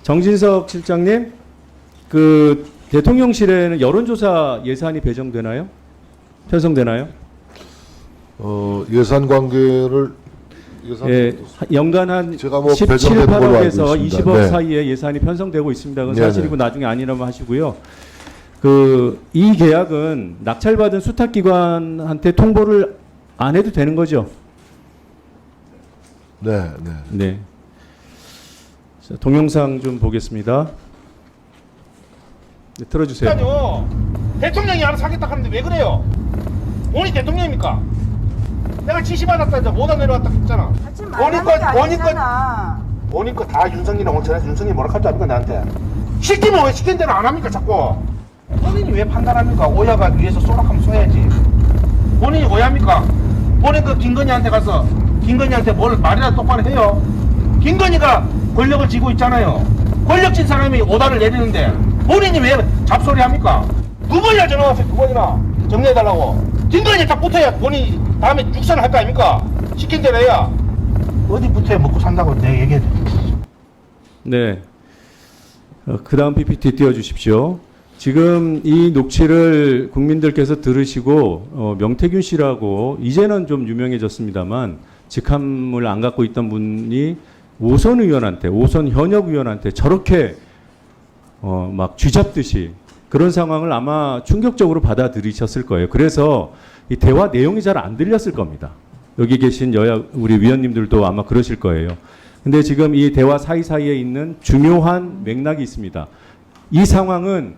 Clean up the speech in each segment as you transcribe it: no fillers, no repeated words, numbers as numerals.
정진석 실장님, 그 대통령실에는 여론조사 예산이 배정되나요? 편성되나요? 예산 관계를 예, 연간 한 제가 뭐 17, 배정된 걸로 알고 8억에서 있습니다. 20억 네. 사이에 예산이 편성되고 있습니다. 그건 네네. 사실이고 나중에 아니라면 하시고요. 이 계약은 낙찰받은 수탁기관한테 통보를 안 해도 되는 거죠? 네, 네. 네. 자, 동영상 좀 보겠습니다. 네, 틀어주세요. 그러니까요. 대통령이 알아서 하겠다 하는데 왜 그래요? 본인이 대통령입니까? 내가 지시받았다 이제 못안 내려왔다 했잖아. 같이 말하는 게 아니잖아. 본인 거 다 윤석이랑 원천해서 윤석이 뭐라 할줄 압니까 나한테? 시키면 왜 시킨 대로 안 합니까 자꾸? 본인이 왜 판단합니까? 오야가 위에서 쏘락하면 쏘야지. 본인이 오야입니까? 본인 그 김건희한테 가서 김건희한테 뭘 말이나 똑바로 해요. 김건희가 권력을 쥐고 있잖아요. 권력진 사람이 오다를 내리는데 본인이 왜 잡소리 합니까? 두 번이나 전화 왔어요. 두 번이나 정리해달라고. 김건희 딱 붙어야 본인이 다음에 육선을 할 거 아닙니까? 시킨 대로 해야. 어디 붙어야 먹고 산다고 내 얘기해. 네. 그 다음 PPT 띄워주십시오. 지금 이 녹취를 국민들께서 들으시고 명태균 씨라고 이제는 좀 유명해졌습니다만 직함을 안 갖고 있던 분이 오선 의원한테, 오선 현역 의원한테 저렇게 막 쥐잡듯이 그런 상황을 아마 충격적으로 받아들이셨을 거예요. 그래서 이 대화 내용이 잘 안 들렸을 겁니다. 여기 계신 여야 우리 위원님들도 아마 그러실 거예요. 근데 지금 이 대화 사이사이에 있는 중요한 맥락이 있습니다. 이 상황은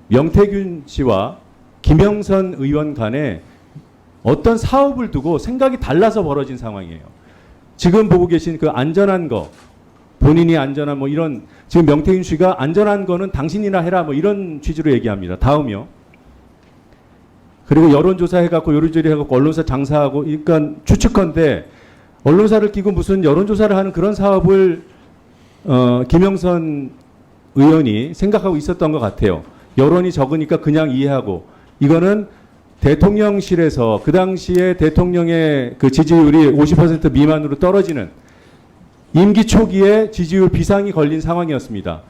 명태균 씨와 김영선 의원 간에 어떤 사업을 두고 생각이 달라서 벌어진 상황이에요. 지금 보고 계신 그 안전한 거, 본인이 안전한 뭐 이런, 지금 명태균 씨가 안전한 거는 당신이나 해라 뭐 이런 취지로 얘기합니다. 다음이요. 그리고 여론조사 해갖고 요리조리 해갖고 언론사 장사하고, 그러니까 추측컨대 언론사를 끼고 무슨 여론조사를 하는 그런 사업을 김영선 의원이 생각하고 있었던 것 같아요. 여론이 적으니까 그냥 이해하고, 이거는 대통령실에서 그 당시에 대통령의 그 지지율이 50% 미만으로 떨어지는 임기 초기에 지지율 비상이 걸린 상황이었습니다.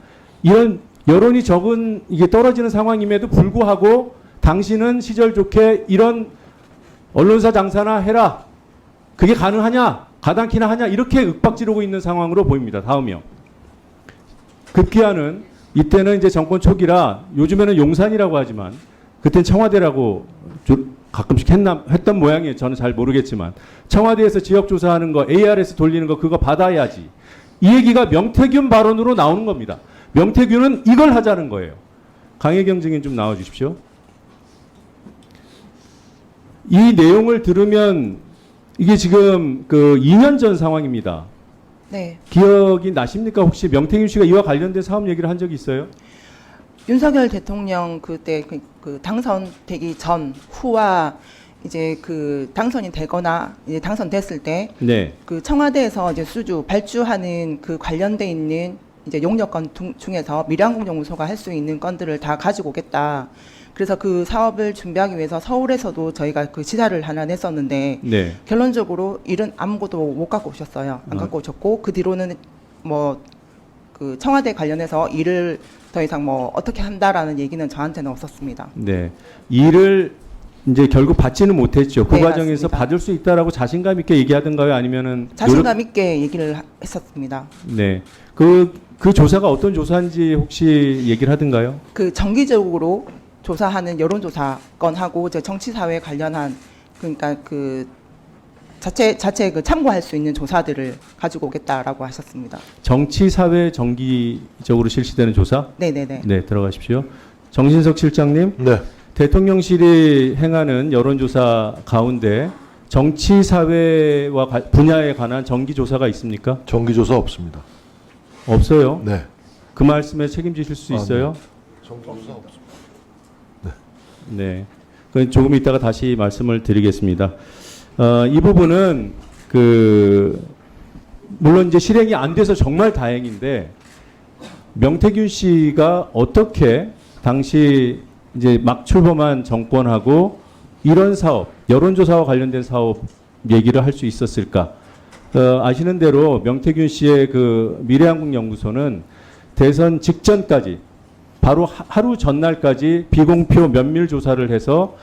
이런 여론이 적은 이게 떨어지는 상황임에도 불구하고 당신은 시절 좋게 이런 언론사 장사나 해라. 그게 가능하냐? 가당키나 하냐? 이렇게 윽박지르고 있는 상황으로 보입니다. 다음이요. 급기야는 이때는 이제 정권 초기라 요즘에는 용산이라고 하지만 그때는 청와대라고 가끔씩 했던 모양이에요. 저는 잘 모르겠지만 청와대에서 지역조사하는 거 ARS 돌리는 거 그거 받아야지. 이 얘기가 명태균 발언으로 나오는 겁니다. 명태균은 이걸 하자는 거예요. 강혜경 증인 좀 나와주십시오. 이 내용을 들으면 이게 지금 그 2년 전 상황입니다. 네. 기억이 나십니까? 혹시 명태균 씨가 이와 관련된 사업 얘기를 한 적이 있어요? 윤석열 대통령 그때 그 당선되기 전 후와 이제 그 당선이 되거나 이제 당선됐을 때 네. 그 청와대에서 이제 발주하는 그 관련돼 있는 이제 용역건 중에서 미래항공연구소가 할 수 있는 건들을 다 가지고 오겠다. 그래서 그 사업을 준비하기 위해서 서울에서도 저희가 그 지사를 하나 냈었는데 네. 결론적으로 일은 아무것도 못 갖고 오셨어요. 안 갖고 오셨고 그 뒤로는 뭐 그 청와대 관련해서 일을 더 이상 뭐 어떻게 한다라는 얘기는 저한테는 없었습니다. 네. 일을 이제 결국 받지는 못했죠. 그 네, 과정에서 맞습니다. 받을 수 있다라고 자신감 있게 얘기하던가요? 아니면은 자신감 있게 얘기를 했었습니다. 네. 그 조사가 어떤 조사인지 혹시 얘기를 하던가요? 그 정기적으로 조사하는 여론조사 건하고 이제 정치사회 관련한 그러니까 그 자체 그 참고할 수 있는 조사들을 가지고 오겠다라고 하셨습니다. 정치 사회 정기적으로 실시되는 조사? 네네네. 네, 들어가십시오. 정진석 실장님, 네. 대통령실이 행하는 여론조사 가운데 정치 사회와 분야에 관한 정기 조사가 있습니까? 정기조사 없습니다. 없어요. 네. 그 말씀에 책임지실 수 있어요? 정기조사 없습니다. 네. 그 조금 이따가 다시 말씀을 드리겠습니다. 이 부분은 물론 이제 실행이 안 돼서 정말 다행인데 명태균 씨가 어떻게 당시 이제 막 출범한 정권하고 이런 사업, 여론조사와 관련된 사업 얘기를 할 수 있었을까? 아시는 대로 명태균 씨의 그 미래한국연구소는 대선 직전까지 바로 하루 전날까지 비공표 면밀 조사를 해서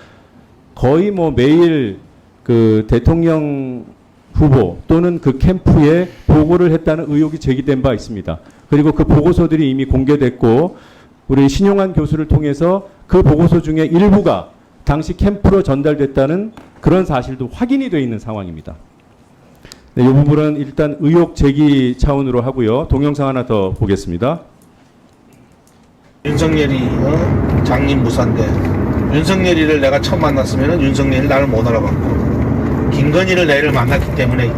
거의 뭐 매일 그 대통령 후보 또는 그 캠프에 보고를 했다는 의혹이 제기된 바 있습니다. 그리고 그 보고서들이 이미 공개됐고 우리 신용환 교수를 통해서 그 보고서 중에 일부가 당시 캠프로 전달됐다는 그런 사실도 확인이 되어 있는 상황입니다. 네, 이 부분은 일단 의혹 제기 차원으로 하고요. 동영상 하나 더 보겠습니다. 윤석열이 장님 무사인데 윤석열이를 내가 처음 만났으면 윤석열이 나를 못 알아봤고 김건희를 내일 만났기 때문에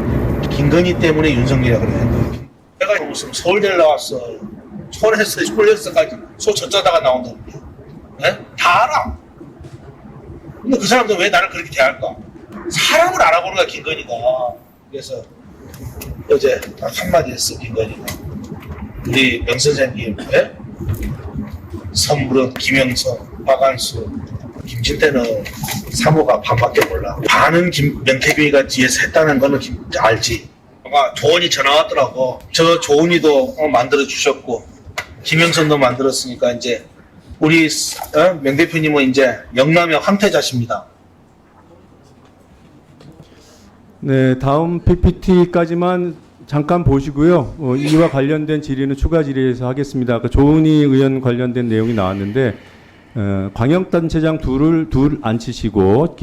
김건희 때문에 윤석열이라 그래. 내가 무슨 서울대를 나왔어. 초원에서 홀렸어까지 소 젖자다가 나온다는데. 네? 다 알아. 근데 그 사람들 왜 나를 그렇게 대할까? 사람을 알아보는 거야 김건희가. 그래서 어제 딱 한마디 했어 김건희가. 우리 명 선생님 예? 선물은 김영선, 박한수, 김진태는 사모가 반밖에 몰라. 반은 명태균이가 뒤에서 했다는 거는 알지. 아마 조은이 전화 왔더라고. 저 조은이도 만들어 주셨고 김영선도 만들었으니까 이제 우리 명 대표님은 이제 영남의 황태자십니다. 네, 다음 PPT까지만 잠깐 보시고요. 이와 관련된 질의는 추가 질의에서 하겠습니다. 아까 조은희 의원 관련된 내용이 나왔는데 광역단체장 둘 앉히시고